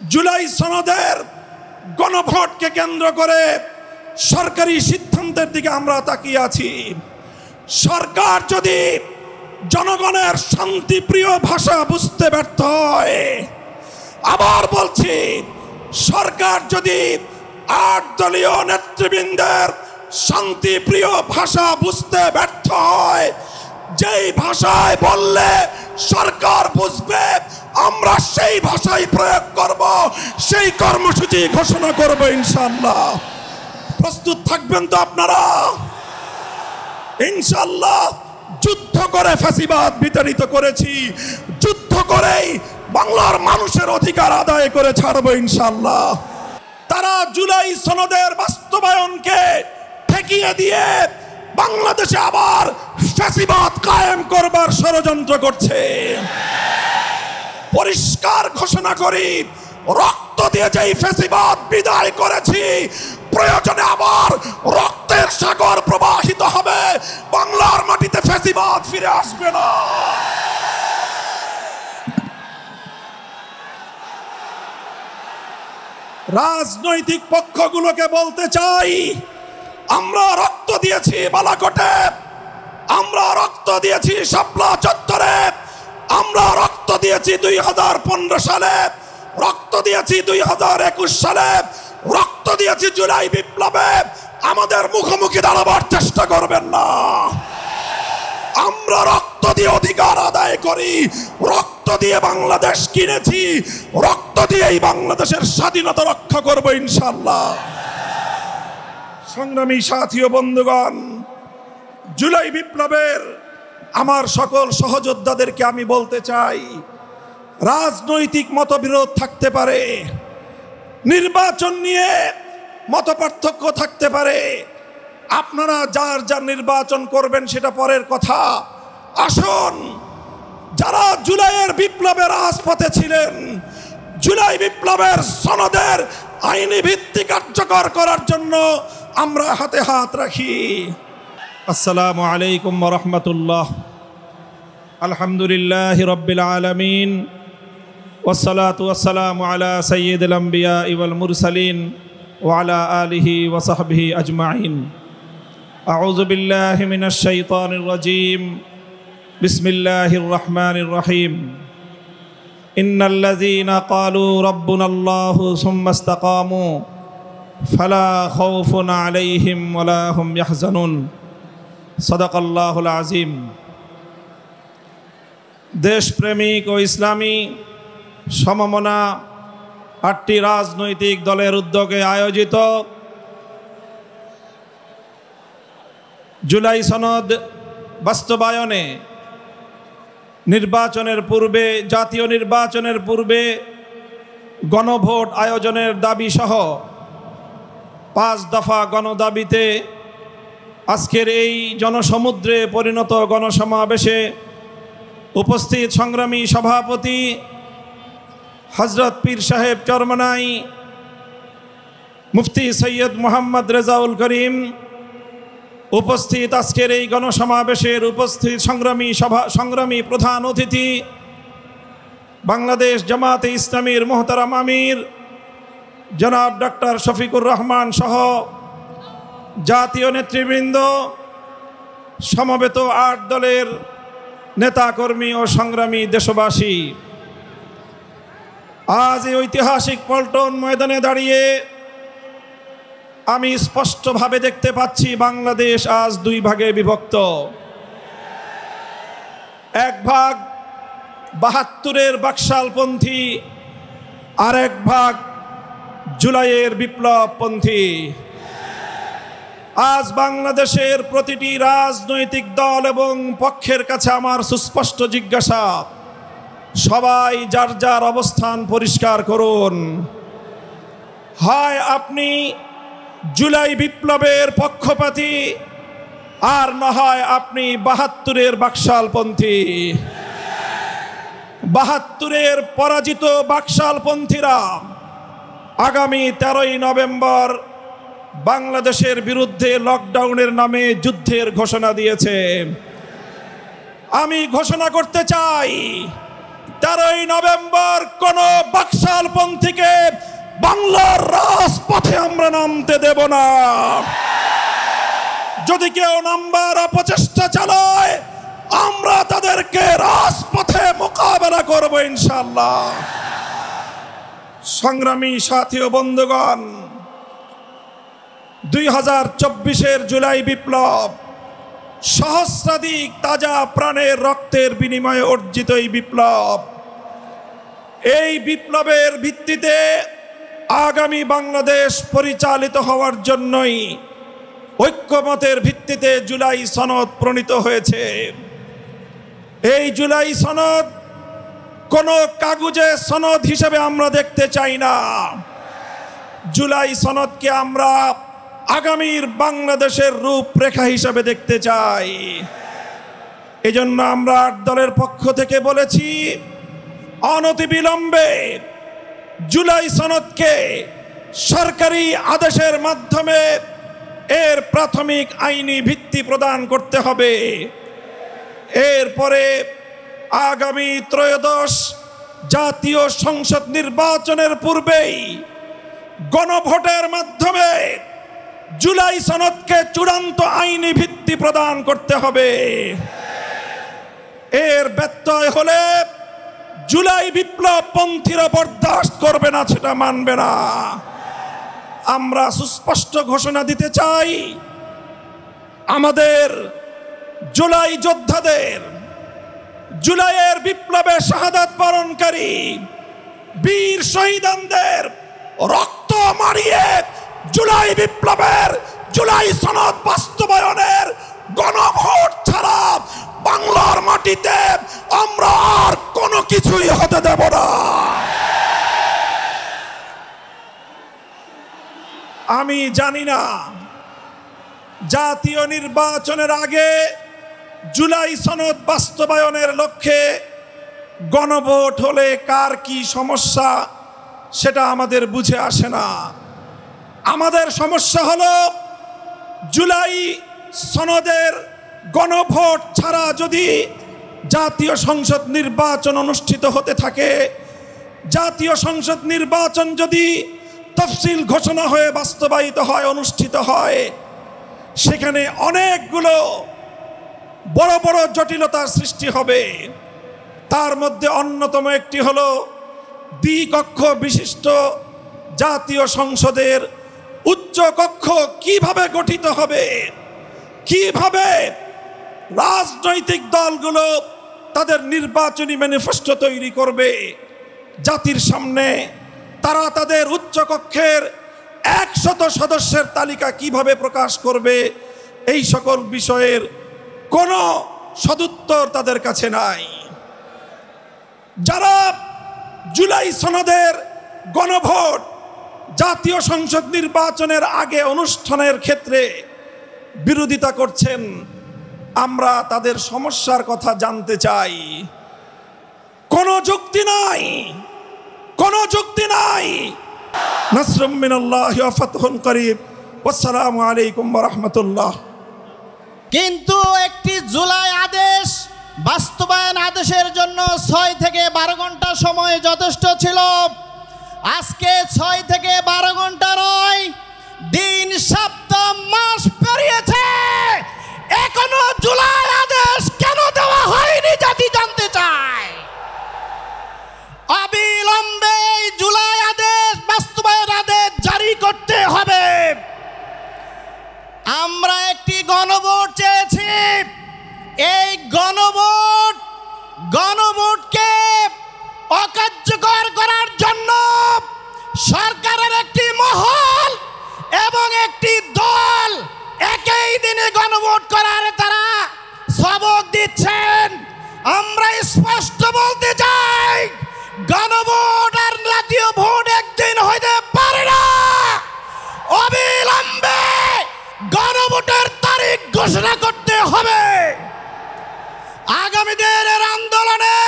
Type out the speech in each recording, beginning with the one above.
জুলাই সনদের গণভোটকে কেন্দ্র করে সরকারি সিদ্ধান্তের দিকে আমরা তাকিয়ে আছি। সরকার যদি জনগণের শান্তিপ্রিয় ভাষা বুঝতে ব্যর্থ হয়, আবার বলছি, সরকার যদি ৮ দলীয় নেতৃবৃন্দের শান্তিপ্রিয় ভাষা বুঝতে ব্যর্থ হয়, যেই ভাষায় বললে সরকার বুঝবে আমরা সেই ভাষাই প্রয়োগ করব, সেই কর্মসূচি ঘোষণা করব ইনশাআল্লাহ। প্রস্তুত থাকবেন তো আপনারা? ইনশাআল্লাহ যুদ্ধ করে ফ্যাসিবাদ বিতাড়িত করেছি, যুদ্ধ করেই বাংলার মানুষের অধিকার আদায় করে ছাড়বো ইনশাআল্লাহ। তারা জুলাই সনদের বাস্তবায়নকে ঠেকিয়ে দিয়ে বাংলাদেশে আবার ফ্যাসিবাদ কায়েম করবার ষড়যন্ত্র করছে। পরিষ্কার ঘোষণা করি, রক্ত দিয়ে যেই ফ্যাসিবাদ বিদায় করেছি, প্রয়োজনে আবার রক্তের সাগর প্রবাহিত হবে, বাংলার মাটিতে ফ্যাসিবাদ ফিরে আসবে না। রাজনৈতিক পক্ষগুলোকে বলতে চাই, আমরা রক্ত দিয়েছি বালাকোটে, আমরা রক্ত দিয়েছি শাপলা চত্বরে, আমরা রক্ত দিয়েছি 2015 সালে, রক্ত দিয়েছি 2021 সালে, রক্ত দিয়েছি জুলাই বিপ্লবে। আমাদের মুখোমুখি দাঁড়াবার চেষ্টা করবেন না। আমরা রক্ত দিয়ে অধিকার আদায় করি, রক্ত দিয়ে বাংলাদেশ কিনেছি, রক্ত দিয়েই বাংলাদেশের স্বাধীনতা রক্ষা করব ইনশাআল্লাহ। সংগ্রামী সাথী ও বন্ধুগণ, জুলাই বিপ্লবের আমার সকল সহযোদ্ধাদেরকে আমি বলতে চাই, রাজনৈতিক মতবিরোধ থাকতে পারে, নির্বাচন নিয়ে মতপার্থক্য থাকতে পারে, আপনারা যার যার নির্বাচন করবেন সেটা পরের কথা। আসুন, যারা জুলাইয়ের বিপ্লবের রাজপথে ছিলেন, জুলাই বিপ্লবের সনদের আইনি ভিত্তি কার্যকর করার জন্য আমরা হাতে হাত রাখি। আসসালামু আলাইকুম ওয়া রাহমাতুল্লাহ। আলহামদুলিল্লাহি রাব্বিল আলামিন, ওয়াসসালাতু ওয়াসসালামু আলা সাইয়্যিদিল আমবিয়া ওয়াল মুরসালিন ওয়া আলা আলিহি ওয়া সাহবিহি আজমাইন। আউযু বিল্লাহি মিনাশ শাইতানির রাজীম। বিসমিল্লাহির রহমানির রহিম। ইন্নাল্লাযীনা ক্বালু রাব্বুনাল্লাহু সুম্মা ইসতাকামু ফালা খাউফুন আলাইহিম ওয়ালা হুম ইয়াহজানুন। সাদাকাল্লাহুল আযীম। দেশপ্রেমিক ও ইসলামী সমমনা 8টি রাজনৈতিক দলের উদ্যোগে আয়োজিত জুলাই সনদ বাস্তবায়নে নির্বাচনের পূর্বে, জাতীয় নির্বাচনের পূর্বে গণভোট আয়োজনের দাবি সহ 5 দফা গণদাবিতে আজকের এই জনসমুদ্রে পরিণত গণসমাবেশে উপস্থিত সংগ্রামী সভাপতি হযরত পীর সাহেব চরমনাই মুফতি সৈয়দ মোহাম্মদ রেজাউল করিম, উপস্থিত আজকের এই গণসমাবেশের উপস্থিত সংগ্রামী প্রধান অতিথি বাংলাদেশ জামাতে ইসলামীর মোহতারাম আমির জনাব ডক্টর শফিকুর রহমান সহ জাতীয় নেতৃবৃন্দ, সমবেত 8 দলের নেতাকর্মী ও সংগ্রামী দেশবাসী, আজ এই ঐতিহাসিক পল্টন ময়দানে দাঁড়িয়ে আমি স্পষ্টভাবে দেখতে পাচ্ছি বাংলাদেশ আজ 2 ভাগে বিভক্ত। এক ভাগ 72-এর বাকশালপন্থী, আর এক ভাগ জুলাইয়ের বিপ্লবপন্থী। আজ বাংলাদেশের প্রতিটি রাজনৈতিক দল এবং পক্ষের কাছে আমার সুস্পষ্ট জিজ্ঞাসা, সবাই যার যার অবস্থান পরিষ্কার করুন। হয় আপনি জুলাই বিপ্লবের পক্ষপাতী, আর না হয় আপনি 72-এর বাকশালপন্থী। 72-এর পরাজিত বাকশালপন্থীরা আগামী 13ই নভেম্বর বাংলাদেশের বিরুদ্ধে লকডাউনের নামে যুদ্ধের ঘোষণা দিয়েছে। আমি ঘোষণা করতে চাই, 13ই নভেম্বর কোন বাকশালপন্থীকে বাংলার রাজপথে আমরা নামতে দেব না। যদি কেউ নামবার অপচেষ্টা চালায় আমরা তাদেরকে রাজপথে মোকাবেলা করব ইনশাআল্লাহ। সংগ্রামী সাথী ও বন্ধুগণ, 2024-এর জুলাই বিপ্লব সহস্রাধিক তাজা প্রাণের রক্তের বিনিময়ে অর্জিত এই বিপ্লব। এই বিপ্লবের ভিত্তিতে আগামী বাংলাদেশ পরিচালিত হওয়ার জন্যই ঐক্যমতের ভিত্তিতে জুলাই সনদ প্রণীত হয়েছে। এই জুলাই সনদ কোনো কাগজে সনদ হিসেবে আমরা দেখতে চাই না। জুলাই সনদকে আমরা আগামীর বাংলাদেশের রূপরেখা হিসেবে দেখতে চাই। এজন্য আমরা 8 দলের পক্ষ থেকে বলেছি, অনতিবিলম্বে জুলাই সনদকে সরকারি আদেশের মাধ্যমে এর প্রাথমিক আইনি ভিত্তি প্রদান করতে হবে। এরপরে আগামী ত্রয়োদশ জাতীয় সংসদ নির্বাচনের পূর্বেই গণভোটের মাধ্যমে জুলাই সনদকে চূড়ান্ত আইনি ভিত্তি প্রদান করতে হবে। এর ব্যত্যয় হলে জুলাই বিপ্লব পন্থীরা বরদাস্ত করবে না, সেটা মানবে না। আমরা সুস্পষ্ট ঘোষণা দিতে চাই, আমাদের জুলাই যোদ্ধাদের, জুলাইয়ের বিপ্লবে শাহাদাত বরণকারী বীর শহীদদের রক্ত মারিয়ে জুলাই বিপ্লবের, জুলাই সনদ বাস্তবায়নের গণভোট ছাড়া বাংলার মাটিতে আমরা আর কোনো কিছুই হতে দেব না। আমি জানি না জাতীয় নির্বাচনের আগে জুলাই সনদ বাস্তবায়নের লক্ষ্যে গণভোট হলে কার কি সমস্যা সেটা আমাদের বুঝে আসে না। আমাদের সমস্যা হলো জুলাই সনদের গণভোট ছাড়া যদি জাতীয় সংসদ নির্বাচন অনুষ্ঠিত হতে থাকে, জাতীয় সংসদ নির্বাচন যদি তফসিল ঘোষণা হয়ে বাস্তবায়িত হয়, অনুষ্ঠিত হয়, সেখানে অনেকগুলো বড় বড় জটিলতার সৃষ্টি হবে। তার মধ্যে অন্যতম একটি হলো দ্বিকক্ষ বিশিষ্ট জাতীয় সংসদের উচ্চ কক্ষ কিভাবে গঠিত হবে, কিভাবে রাজনৈতিক দলগুলো তাদের নির্বাচনী ম্যানিফেস্টো তৈরি করবে, জাতির সামনে তারা তাদের উচ্চ কক্ষের 100 সদস্যের তালিকা কিভাবে প্রকাশ করবে, এই সকল বিষয়ের কোনো সদুত্তর তাদের কাছে নাই। যারা জুলাই সনদের গণভোট জাতীয় সংসদ নির্বাচনের আগে অনুষ্ঠানের ক্ষেত্রে বিরোধিতা করছেন, আমরা তাদের সমস্যার কথা জানতে চাই। কোনো যুক্তি নাই, কোনো যুক্তি নাই। নাসরুম মিনাল্লাহি ওয়া ফাতহুন করিব। আসসালামু আলাইকুম ওয়া রাহমাতুল্লাহ। কিন্তু একটি জুলাই আদেশ বাস্তবায়ন আদেশের জন্য 6 থেকে 12 ঘন্টা সময় যথেষ্ট ছিল। আজকে 6 থেকে 12 ঘন্টা নয়, দিন, সপ্তাহ, মাস পেরিয়েছে, এখনো জুলাই আদেশ কেন দেওয়া হয়নি জাতি জানতে চায়। অবিলম্বে জুলাই আদেশ বাস্তবায়ন আদেশ জারি করতে হবে। আমরা একটি গণভোট চেয়েছি। এই গণভোটকে অকার্যকর করার জন্য সরকারের একটি মহল এবং একটি দল একই দিনে গণভোট করার তারা সবক দিচ্ছেন। আমরা স্পষ্ট বলতে চাই, গণভোট আর জাতীয় ভোট একদিন হইতে পারে না। অবিলম্বে গণভোটের তারিখ ঘোষণা করতে হবে। আগামী দিনের আন্দোলনে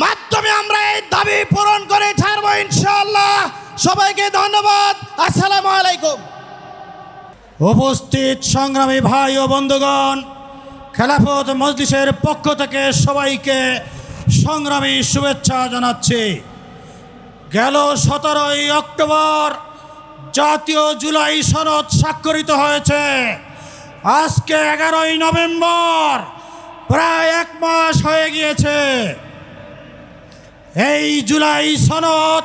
মাধ্যমে আমরা এই দাবি পূরণ করে ছাড়বো ইনশাআল্লাহ। সবাইকে ধন্যবাদ। আসসালামু আলাইকুম। উপস্থিত সংগ্রামী ভাই ও বন্ধুগণ, খেলাফত মজলিসের পক্ষ থেকে সবাইকে সংগ্রামী শুভেচ্ছা জানাচ্ছি। গেল 17ই অক্টোবর জাতীয় জুলাই সনদ স্বাক্ষরিত হয়েছে। আজকে 11ই নভেম্বর, প্রায় 1 মাস হয়ে গিয়েছে। এই জুলাই সনদ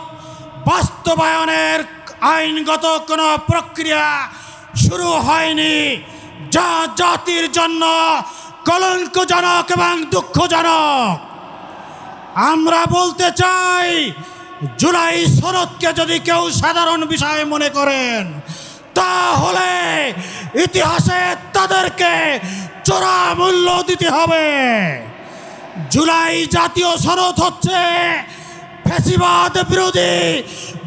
বাস্তবায়নের আইনগত কোনো প্রক্রিয়া শুরু হয়নি, যা জাতির জন্য কলঙ্কজনক এবং দুঃখজনক। আমরা বলতে চাই, জুলাই সনদকে যদি কেউ সাধারণ বিষয় মনে করেন, তাহলে ইতিহাসে তাদেরকে চড়া মূল্য দিতে হবে। জুলাই জাতীয় সনদ হচ্ছে ফ্যাসিবাদ বিরোধী,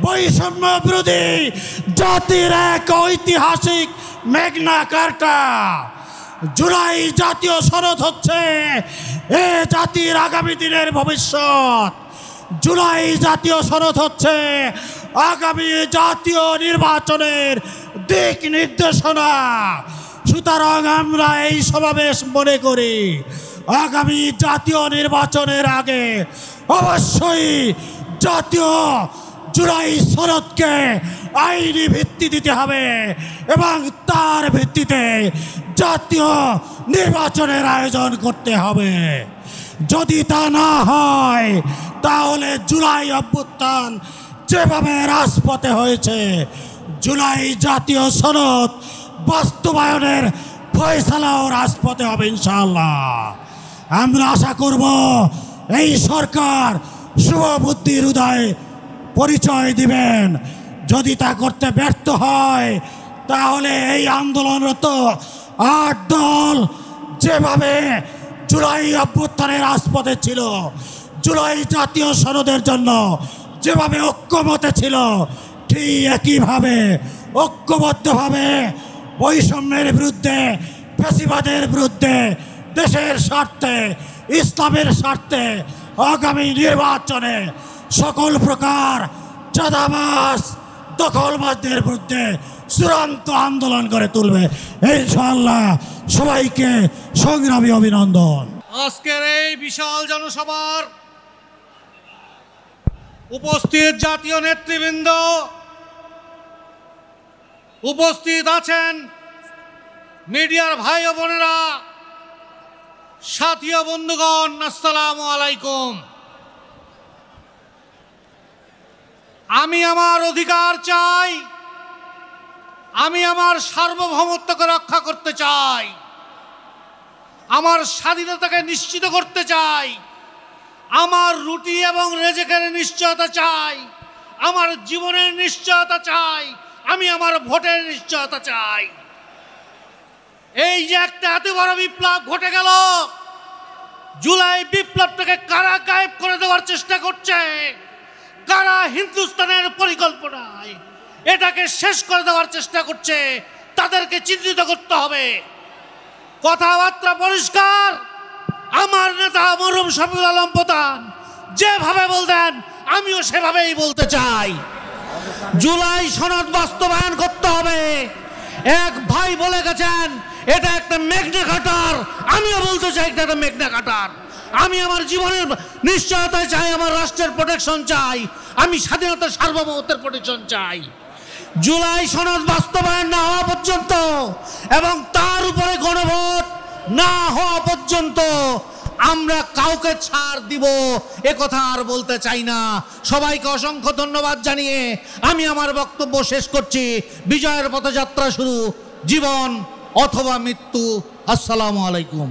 বৈষম্য বিরোধী জাতির এক ঐতিহাসিক ম্যাগনা কার্টা। জুলাই জাতীয় সনদ হচ্ছে এ জাতির আগামী দিনের ভবিষ্যৎ। জুলাই জাতীয় সনদ হচ্ছে আগামী জাতীয় নির্বাচনের দিক নির্দেশনা। সুতরাং আমরা এই সমাবেশ মনে করি, আগামী জাতীয় নির্বাচনের আগে অবশ্যই জাতীয় জুলাই সনদকে আইনি ভিত্তি দিতে হবে এবং তার ভিত্তিতে জাতীয় নির্বাচনের আয়োজন করতে হবে। যদি তা না হয়, তাহলে জুলাই অভ্যুত্থান যেভাবে রাজপথে হয়েছে, জুলাই জাতীয় সনদ বাস্তবায়নের ফয়সালাও রাজপথে হবে ইনশাআল্লাহ। আমরা আশা করব এই সরকার শুভবুদ্ধির উদয় পরিচয় দিবেন। যদি তা করতে ব্যর্থ হয়, তাহলে এই আন্দোলনরত 8 দল যেভাবে জুলাই অভ্যুত্থানের রাজপথে ছিল, জুলাই জাতীয় সনদের জন্য যেভাবে ঐক্যমতে ছিল, ঠিক একইভাবে ঐক্যবদ্ধভাবে বৈষম্যের বিরুদ্ধে, ফ্যাসিবাদের বিরুদ্ধে, দেশের স্বার্থে, ইসলামের স্বার্থে আগামী নির্বাচনে সকল প্রকার চাঁদাবাজ, দখলবাজদের বিরুদ্ধে চূড়ান্ত আন্দোলন করে তুলবে ইনশাআল্লাহ। সবাইকে সংগ্রামী অভিনন্দন। আজকের এই বিশাল জনসভার উপস্থিত জাতীয় নেতৃবৃন্দ, উপস্থিত আছেন মিডিয়ার ভাই ও বোনেরা, সাথী ও বন্ধুগণ, আসসালামু আলাইকুম। আমি আমার অধিকার চাই, আমি আমার সার্বভৌমত্বকে রক্ষা করতে চাই, আমার স্বাধীনতাকে নিশ্চিত করতে চাই, আমার রুটি এবং রেজেকের নিশ্চয়তা চাই, আমার জীবনের নিশ্চয়তা চাই, আমি আমার ভোটের নিশ্চয়তা চাই। এই যে একটা এত বড় বিপ্লব ঘটে গেল, জুলাই বিপ্লবটাকে কারা গায়েব করে দেওয়ার চেষ্টা করছে, কারা হিন্দুস্তানের পরিকল্পনায় এটাকে শেষ করে দেওয়ার চেষ্টা করছে, তাদেরকে চিহ্নিত করতে হবে। কথাবার্তা পরিষ্কার। আমার নেতা মরহুম শফিউল আলম প্রধান যেভাবে বলতেন, আমিও সেভাবেই বলতে চাই। জুলাই সনদ বাস্তবায়ন করতে হবে। এক ভাই বলে গেছেন এটা একটা ম্যাগনা কার্টার, আমিও বলতে চাই এটা একটা ম্যাগনা কার্টার। আমি আমার জীবনের নিশ্চয়তা চাই, আমার রাষ্ট্রের প্রোটেকশন চাই, আমি স্বাধীনতার সার্বভৌমত্বের প্রোটেকশন চাই। জুলাই সনদ বাস্তবায়ন না হওয়া পর্যন্ত এবং তার উপরে গণভোট না হওয়া পর্যন্ত আমরা কাউকে ছাড় দিব এ কথা আর বলতে চাই না। সবাইকে অসংখ্য ধন্যবাদ জানিয়ে আমি আমার বক্তব্য শেষ করছি। বিজয়ের পথযাত্রা শুরু, জীবন অথবা মৃত্যু। আসসালামু আলাইকুম।